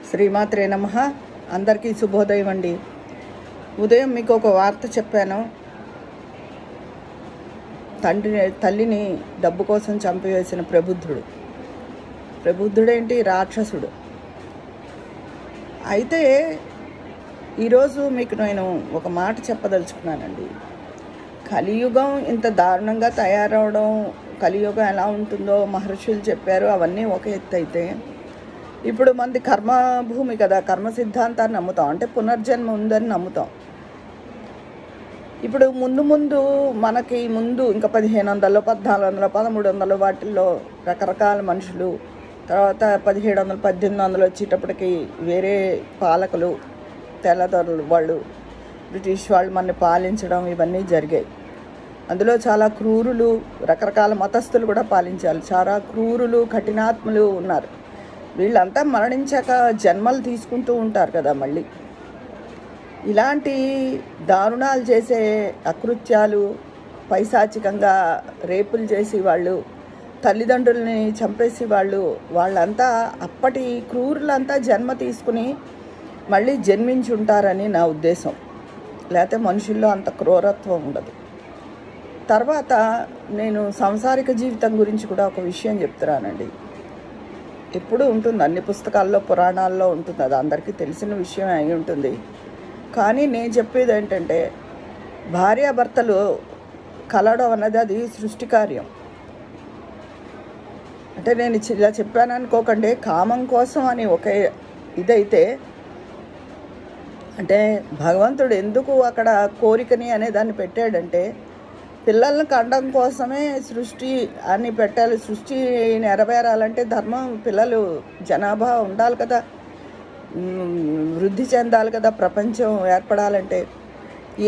శ్రీమాత్రే నమః. అందరికీ శుభోదయం అండి. ఉదయం మీకు ఒక వార్త చెప్పాను. తల్లిని డబ్బు కోసం చంపివేసిన ప్రబుద్ధుడేంటి, రాక్షసుడు. అయితే ఈరోజు మీకు నేను ఒక మాట చెప్పదలుచుకున్నానండి. కలియుగం ఇంత దారుణంగా తయారవడం, కలియుగం ఎలా ఉంటుందో మహర్షులు చెప్పారు. అవన్నీ ఒక ఎత్తు అయితే, ఇప్పుడు మనది కర్మభూమి కదా, కర్మ సిద్ధాంతాన్ని నమ్ముతాం. అంటే పునర్జన్మ ఉందని నమ్ముతాం. ఇప్పుడు మనకి ముందు ఇంకా 1500, 1400, 1300 వాటిల్లో రకరకాల మనుషులు, తర్వాత 1700, 1800 వచ్చేటప్పటికి వేరే పాలకులు, తెల్లదొరలు వాళ్ళు, బ్రిటిష్ వాళ్ళు మనని పాలించడం, ఇవన్నీ జరిగాయి. అందులో చాలా క్రూరులు, రకరకాల మతస్థులు కూడా పాలించాలి. చాలా క్రూరులు, కఠినాత్ములు ఉన్నారు. వీళ్ళంతా మరణించాక జన్మలు తీసుకుంటూ ఉంటారు కదా. మళ్ళీ ఇలాంటి దారుణాలు చేసే అకృత్యాలు, పైశాచికంగా రేపులు చేసి వాళ్ళు, తల్లిదండ్రుల్ని చంపేసి వాళ్ళంతా అప్పటి క్రూరులంతా జన్మ తీసుకుని మళ్ళీ జన్మించి ఉంటారని నా ఉద్దేశం. లేకపోతే మనుషుల్లో అంత క్రూరత్వం ఉండదు. తర్వాత నేను సంసారిక జీవితం గురించి కూడా ఒక విషయం చెప్తున్నానండి. ఎప్పుడు ఉంటుంది, అన్ని పుస్తకాల్లో, పురాణాల్లో ఉంటుంది. అది అందరికీ తెలిసిన విషయం అయి ఉంటుంది. కానీ నేను చెప్పేది ఏంటంటే, భార్యాభర్తలు కలవడం అన్నది అది సృష్టి కార్యం. అంటే నేను ఇలా చెప్పాను అనుకోకండి, కామం కోసం అని ఒక ఇదైతే, అంటే భగవంతుడు ఎందుకు అక్కడ కోరికని అనే దాన్ని పెట్టాడంటే, పిల్లల్ని కండం కోసమే సృష్టి అని పెట్టాలి. సృష్టి నెరవేరాలంటే ధర్మం, పిల్లలు జనాభా ఉండాలి కదా, వృద్ధి చెందాలి కదా, ప్రపంచం ఏర్పడాలంటే.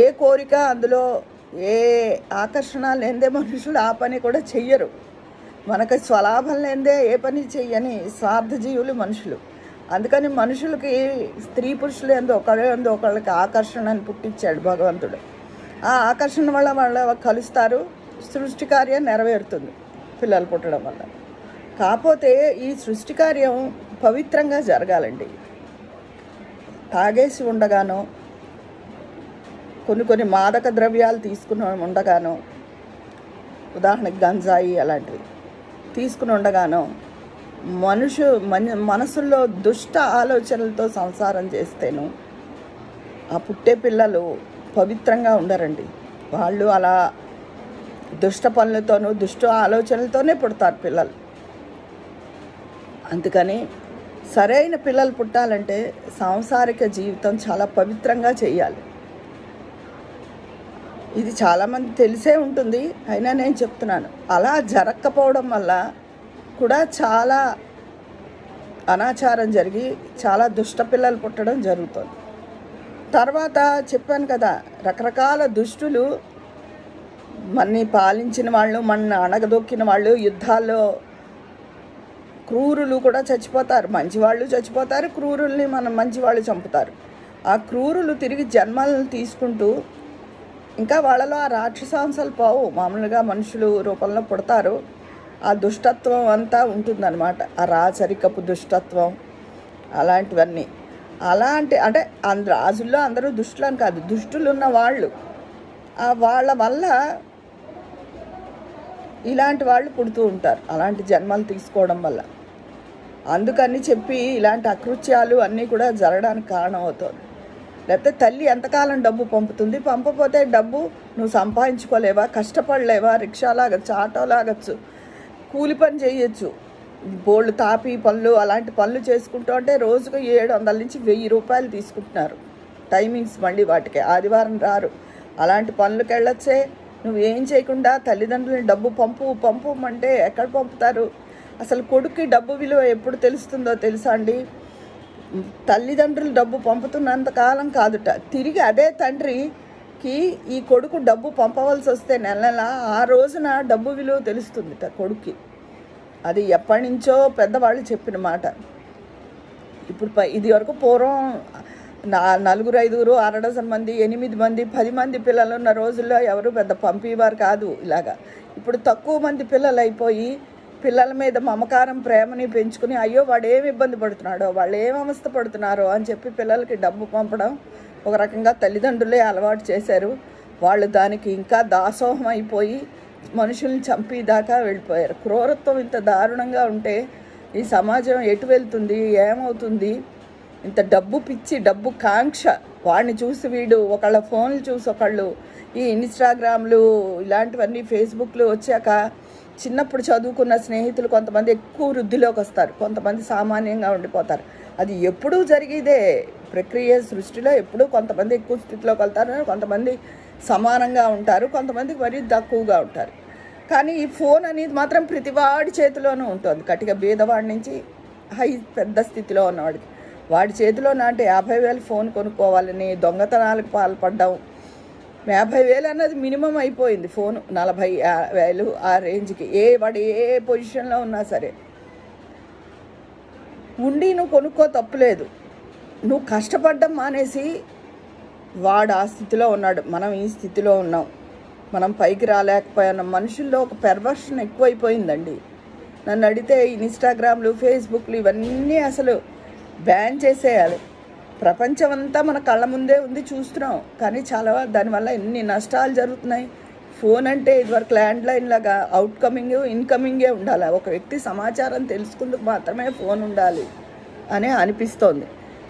ఏ కోరిక, అందులో ఏ ఆకర్షణ లేనిదే మనుషులు ఆ పని కూడా చెయ్యరు. మనకు స్వలాభం లేనిదే ఏ పని చెయ్యని స్వార్థజీవులు మనుషులు. అందుకని మనుషులకి స్త్రీ పురుషులు ఒకళ్ళకి ఆకర్షణని పుట్టించాడు భగవంతుడు. ఆ ఆకర్షణ వల్ల వాళ్ళు కలుస్తారు, సృష్టి కార్యం నెరవేరుతుంది పిల్లలు పుట్టడం వల్ల. కాకపోతే ఈ సృష్టి కార్యం పవిత్రంగా జరగాలండి. తాగేసి ఉండగానో, కొన్ని మాదక ద్రవ్యాలు తీసుకుని ఉండగానో, ఉదాహరణకి గంజాయి అలాంటివి తీసుకుని ఉండగానో, మనసుల్లో దుష్ట ఆలోచనలతో సంసారం చేస్తేను ఆ పుట్టే పిల్లలు పవిత్రంగా ఉండరండి. వాళ్ళు అలా దుష్ట పనులతోనూ, దుష్ట ఆలోచనలతోనే పుడతారు పిల్లలు. అందుకని సరైన పిల్లలు పుట్టాలంటే సాంసారిక జీవితం చాలా పవిత్రంగా చేయాలి. ఇది చాలామంది తెలిసే ఉంటుంది, అయినా నేను చెప్తున్నాను. అలా జరగకపోవడం వల్ల కూడా చాలా అనాచారం జరిగి చాలా దుష్ట పిల్లలు పుట్టడం జరుగుతుంది. తర్వాత చెప్పాను కదా, రకరకాల దుష్టులు, మనని పాలించిన వాళ్ళు, మన అణగదొక్కిన వాళ్ళు, యుద్ధాల్లో క్రూరులు కూడా చచ్చిపోతారు. మంచివాళ్ళు చచ్చిపోతారు, క్రూరుల్ని మంచివాళ్ళు చంపుతారు. ఆ క్రూరులు తిరిగి జన్మలను తీసుకుంటూ, ఇంకా వాళ్ళలో ఆ రాక్షసాంశాలు పోవు, మామూలుగా మనుషులు రూపంలో పుడతారు. ఆ దుష్టత్వం అంతా ఉంటుందన్నమాట. ఆ రాచరికపు దుష్టత్వం అలాంటివన్నీ. అంటే రాజుల్లో అందరూ దుష్టులు అని కాదు, దుష్టులు ఉన్న వాళ్ళు, వాళ్ళ వల్ల ఇలాంటి వాళ్ళు పుడుతూ ఉంటారు, అలాంటి జన్మలు తీసుకోవడం వల్ల. అందుకని చెప్పి ఇలాంటి అకృత్యాలు అన్నీ కూడా జరగడానికి కారణం అవుతుంది. లేకపోతే తల్లి ఎంతకాలం డబ్బు పంపుతుంది, పంపపోతే డబ్బు నువ్వు సంపాదించుకోలేవా, కష్టపడలేవా, రిక్షా లాగచ్చు, ఆటో లాగచ్చు, కూలి పని చేయొచ్చు, బోళ్ళు తాపి పనులు అలాంటి పనులు చేసుకుంటూ ఉంటే రోజుకు 700 నుంచి 1000 రూపాయలు తీసుకుంటున్నారు. టైమింగ్స్ మళ్ళీ వాటికి, ఆదివారం రారు. అలాంటి పనులకు వెళ్ళొచ్చే. నువ్వు ఏం చేయకుండా తల్లిదండ్రులని డబ్బు పంపమంటే ఎక్కడ పంపుతారు? అసలు కొడుక్కి డబ్బు విలువ ఎప్పుడు తెలుస్తుందో తెలుసా అండి? తల్లిదండ్రులు డబ్బు పంపుతున్నంతకాలం కాదుట, తిరిగి అదే తండ్రికి ఈ కొడుకు డబ్బు పంపవలసి వస్తే నెల ఆ రోజున డబ్బు విలువ తెలుస్తుందిట కొడుక్కి. అది ఎప్పటి నుంచో పెద్దవాళ్ళు చెప్పిన మాట. ఇప్పుడు ఇది వరకు పూర్వం 4, 5, 6 డజన్ మంది, 8 మంది, 10 మంది పిల్లలు ఉన్న రోజుల్లో ఎవరు పెద్ద పంపేవారు కాదు ఇలాగా. ఇప్పుడు తక్కువ మంది పిల్లలు అయిపోయి పిల్లల మీద మమకారం ప్రేమని పెంచుకుని అయ్యో వాడు ఏమి ఇబ్బంది పడుతున్నాడో వాళ్ళు ఏం అవస్థ పడుతున్నారో అని చెప్పి పిల్లలకి డబ్బు పంపడం ఒక రకంగా తల్లిదండ్రులే అలవాటు చేశారు. వాళ్ళు దానికి ఇంకా దాసోహం అయిపోయి మనుషుల్ని చంపేదాకా వెళ్ళిపోయారు. క్రూరత్వం ఇంత దారుణంగా ఉంటే ఈ సమాజం ఎటు వెళ్తుంది, ఏమవుతుంది? ఇంత డబ్బు పిచ్చి, డబ్బు కాంక్ష, వాడిని చూసి వీడు, ఒకళ్ళ ఫోన్లు చూసి ఒకళ్ళు, ఈ ఇన్స్టాగ్రామ్లు ఇలాంటివన్నీ ఫేస్బుక్లు వచ్చాక చిన్నప్పుడు చదువుకున్న స్నేహితులు కొంతమంది ఎక్కువ వృద్ధిలోకి వస్తారు, కొంతమంది సామాన్యంగా ఉండిపోతారు. అది ఎప్పుడూ జరిగేదే ప్రక్రియ. సృష్టిలో ఎప్పుడూ కొంతమంది ఎక్కువ స్థితిలోకి వెళ్తారు, కొంతమంది సమానంగా ఉంటారు, కొంతమంది మరీ తక్కువగా ఉంటారు. కానీ ఈ ఫోన్ అనేది మాత్రం ప్రతివాడి చేతిలోనూ ఉంటుంది. కటిక బీదవాడి నుంచి పెద్ద స్థితిలో ఉన్నవాడికి వాడి చేతిలో నాటి 50,000 ఫోన్ కొనుక్కోవాలని దొంగతనాలకు పాల్పడ్డాం. 50,000 అన్నది మినిమం అయిపోయింది. ఫోను 40,000 ఆ రేంజ్కి వాడు ఏ పొజిషన్లో ఉన్నా సరే ఉండి నువ్వు కొనుక్కో, తప్పులేదు. నువ్వు కష్టపడ్డం మానేసి వాడు ఆ స్థితిలో ఉన్నాడు, మనం ఈ స్థితిలో ఉన్నాం, మనం పైకి రాలేకపోయాం. మనుషుల్లో ఒక పెర్వర్షన్ ఎక్కువైపోయిందండి. నన్ను అడిగితే ఇన్స్టాగ్రామ్లు, ఫేస్బుక్లు ఇవన్నీ అసలు బ్యాన్ చేసేయాలి. ప్రపంచం అంతా మన కళ్ళ ముందే ఉంది, చూస్తున్నాం. కానీ చాలా దానివల్ల ఎన్ని నష్టాలు జరుగుతున్నాయి. ఫోన్ అంటే ఇదివరకు ల్యాండ్లైన్ లాగా అవుట్కమింగ్ ఇన్కమింగే ఉండాలి. ఒక వ్యక్తి సమాచారం తెలుసుకుందుకు మాత్రమే ఫోన్ ఉండాలి అని అనిపిస్తోంది.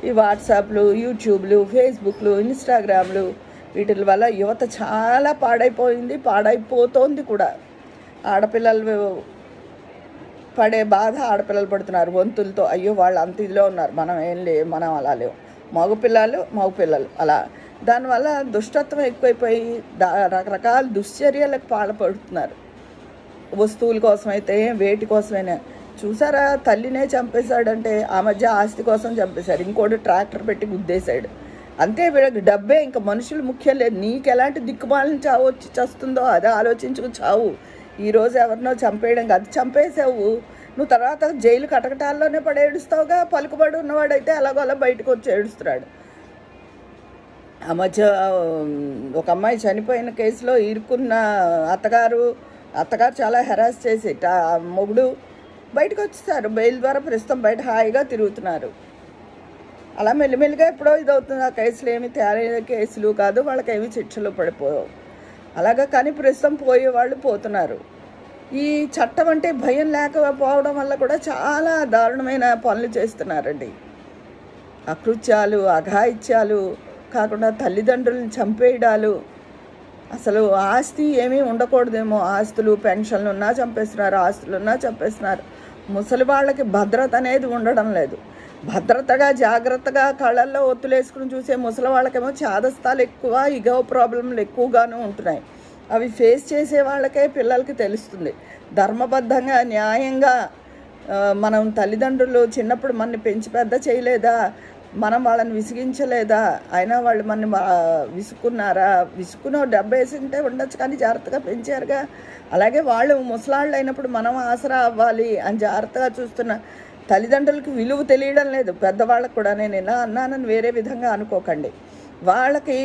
ఈ వాట్సాప్లు, యూట్యూబ్లు, ఫేస్బుక్లు, ఇన్స్టాగ్రామ్లు వీటి వల్ల యువత చాలా పాడైపోతోంది కూడా. ఆడపిల్లలు పడే బాధ ఆడపిల్లలు పడుతున్నారు వంతులతో. అయ్యో వాళ్ళు అంత ఇదిలో ఉన్నారు, మనం ఏం లేవు, మనం అలా లేవు. మగపిల్లలు అలా. దానివల్ల దుష్టత్వం ఎక్కువైపోయి రకరకాల దుశ్చర్యలకు పాల్పడుతున్నారు. వస్తువుల కోసమైతే వేటి కోసమైనా. చూసారా, తల్లినే చంపేశాడంటే ఆ మధ్య ఆస్తి కోసం చంపేశాడు, ఇంకోటి ట్రాక్టర్ పెట్టి గుద్దేశాడు. అంతే, వీళ్ళకి డబ్బే, ఇంకా మనుషులు ముఖ్యం లేదు. నీకు ఎలాంటి దిక్కుమాలని చావు వచ్చి చస్తుందో అదే ఆలోచించుకు చావు. ఈరోజు ఎవరినో చంపేయడం కాదు, చంపేసావు నువ్వు తర్వాత జైలు కటకటాల్లోనే పడి ఏడుస్తావుగా. పలుకుబడి ఉన్నవాడైతే అలాగో అలా బయటకు వచ్చి ఏడుస్తున్నాడు. ఆ మధ్య ఒక అమ్మాయి చనిపోయిన కేసులో ఇరుక్కున్న అత్తగారు చాలా హెరాస్ చేసి మొగుడు బయటకు వచ్చేసారు. బెయిల్ ద్వారా ప్రస్తుతం బయట హాయిగా తిరుగుతున్నారు. అలా మెల్లిమెల్లిగా ఎప్పుడో ఇదవుతుంది. ఆ కేసులు ఏమి తేలిన కేసులు కాదు, వాళ్ళకేమి శిక్షలు పడిపోయావు అలాగా. కానీ ప్రస్తుతం పోయేవాళ్ళు పోతున్నారు. ఈ చట్టం అంటే భయం లేకపోవడం వల్ల కూడా చాలా దారుణమైన పనులు చేస్తున్నారండి. అకృత్యాలు, అఘాయిత్యాలు కాకుండా తల్లిదండ్రులను చంపేయడాలు. అసలు ఆస్తి ఏమీ ఉండకూడదేమో, ఆస్తులు పెన్షన్లు ఉన్నా చంపేస్తున్నారు, ఆస్తులు ఉన్నా చంపేస్తున్నారు. ముసలి వాళ్ళకి భద్రత అనేది ఉండడం లేదు. భద్రతగా జాగ్రత్తగా కళ్ళల్లో ఒత్తులేసుకుని చూసే ముసలి వాళ్ళకేమో చాదస్తాలు ఎక్కువ, ఇగో ప్రాబ్లంలు ఎక్కువగాను ఉంటున్నాయి. అవి ఫేస్ చేసే వాళ్ళకే పిల్లలకి తెలుస్తుంది. ధర్మబద్ధంగా న్యాయంగా మనం తల్లిదండ్రులు చిన్నప్పుడు మనని పెంచి పెద్ద చేయలేదా, మనం వాళ్ళని విసిగించలేదా, అయినా వాళ్ళు మనని విసుక్కున్నారా, విసుక్కున్న డబ్బు వేసింటే ఉండొచ్చు కానీ జాగ్రత్తగా పెంచారుగా. అలాగే వాళ్ళు ముసలాళ్ళు అయినప్పుడు మనం ఆసరా అవ్వాలి అని జాగ్రత్తగా చూస్తున్న తల్లిదండ్రులకి విలువ తెలియడం లేదు. పెద్దవాళ్ళకు కూడా నేను ఇలా అన్నానని వేరే విధంగా అనుకోకండి. వాళ్ళకి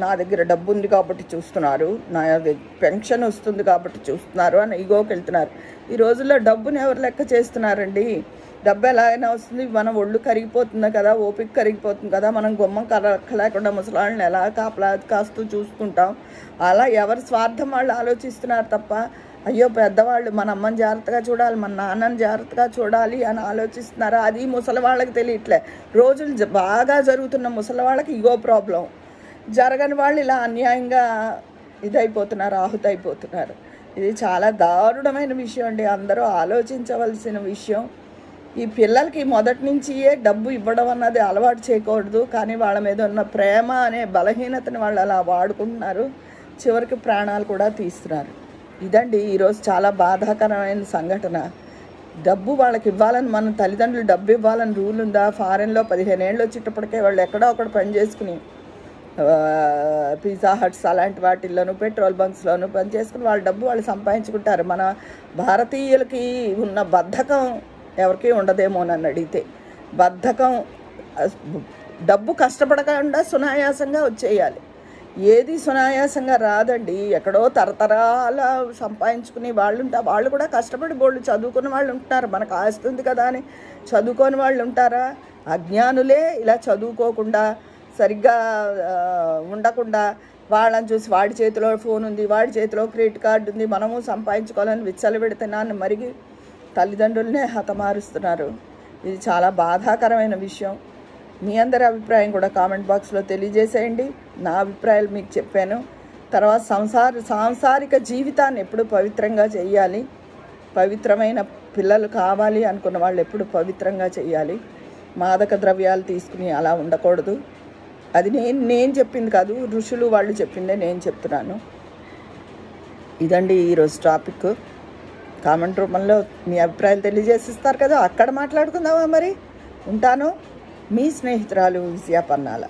నా దగ్గర డబ్బు ఉంది కాబట్టి చూస్తున్నారు, నా పెన్షన్ వస్తుంది కాబట్టి చూస్తున్నారు అని ఈగోకి వెళ్తున్నారు. ఈ రోజుల్లో డబ్బుని ఎవరు లెక్క చేస్తున్నారండి? డబ్బు ఎలాగైనా వస్తుంది, మన ఒళ్ళు కరిగిపోతుంది కదా, ఓపిక కరిగిపోతుంది కదా, మనం గుమ్మం లేకుండా ముసలాళ్ళని ఎలా కాస్తూ చూసుకుంటాం. అలా ఎవరి స్వార్థం వాళ్ళు ఆలోచిస్తున్నారు తప్ప అయ్యో పెద్దవాళ్ళు మన అమ్మని జాగ్రత్తగా చూడాలి, మన నాన్నని జాగ్రత్తగా చూడాలి అని ఆలోచిస్తున్నారు. అది ముసలి వాళ్ళకి తెలియట్లే. రోజులు బాగా జరుగుతున్న ముసలి వాళ్ళకి ఇగో ప్రాబ్లం, జరగని వాళ్ళు ఇలా అన్యాయంగా ఇదైపోతున్నారు, ఆహుతైపోతున్నారు. ఇది చాలా దారుణమైన విషయం అండి. అందరూ ఆలోచించవలసిన విషయం. ఈ పిల్లలకి మొదటి నుంచియే డబ్బు ఇవ్వడం అన్నది అలవాటు చేయకూడదు. కానీ వాళ్ళ మీద ఉన్న ప్రేమ అనే బలహీనతని వాళ్ళు అలా వాడుకుంటున్నారు, చివరికి ప్రాణాలు కూడా తీస్తున్నారు. ఇదండి ఈరోజు చాలా బాధాకరమైన సంఘటన. డబ్బు వాళ్ళకి ఇవ్వాలని, మన తల్లిదండ్రులు డబ్బు ఇవ్వాలని రూల్ ఉందా? ఫారెన్లో 15 ఏళ్ళు వచ్చేటప్పటికే వాళ్ళు ఎక్కడో ఒకటి పని చేసుకుని పిజ్జా హట్స్ అలాంటి వాటిల్లోనూ పెట్రోల్ బంక్స్లోనూ పని చేసుకుని వాళ్ళ డబ్బు వాళ్ళు సంపాదించుకుంటారు. మన భారతీయులకి ఉన్న బద్ధకం ఎవరికి ఉండదేమో నన్ను అడిగితే. బద్ధకం, డబ్బు కష్టపడకుండా సునాయాసంగా వచ్చేయాలి. ఏది సునాయాసంగా రాదండి. ఎక్కడో తరతరాల సంపాదించుకుని వాళ్ళు కూడా కష్టపడి బోళ్ళు చదువుకున్న వాళ్ళు ఉంటున్నారు. మనకు ఆస్తుంది కదా అని చదువుకోని వాళ్ళు ఉంటారా? అజ్ఞానులే ఇలా చదువుకోకుండా సరిగ్గా ఉండకుండా వాళ్ళని చూసి వాడి చేతిలో ఫోన్ ఉంది, వాడి చేతిలో క్రెడిట్ కార్డు ఉంది, మనము సంపాదించుకోవాలని విచ్చలబెడుతున్నాను మరిగి తల్లిదండ్రులనే హతమారుస్తున్నారు. ఇది చాలా బాధాకరమైన విషయం. మీ అందరి అభిప్రాయం కూడా కామెంట్ బాక్స్లో తెలియజేసేయండి. నా అభిప్రాయాలు మీకు చెప్పాను. తర్వాత సాంసారిక జీవితాన్ని ఎప్పుడు పవిత్రంగా చేయాలి, పవిత్రమైన పిల్లలు కావాలి అనుకున్న వాళ్ళు ఎప్పుడు పవిత్రంగా చేయాలి. మాదక ద్రవ్యాలు తీసుకుని అలా ఉండకూడదు. అది నేను చెప్పింది కాదు, ఋషులు వాళ్ళు చెప్పిందే నేను చెప్తున్నాను. ఇదండి ఈరోజు టాపిక్. కామెంట్ రూపంలో మీ అభిప్రాయాలు తెలియజేసిస్తారు కదా, అక్కడ మాట్లాడుకుందామా మరి. ఉంటాను. మీ స్నేహితురాలు విజయ పన్నాల.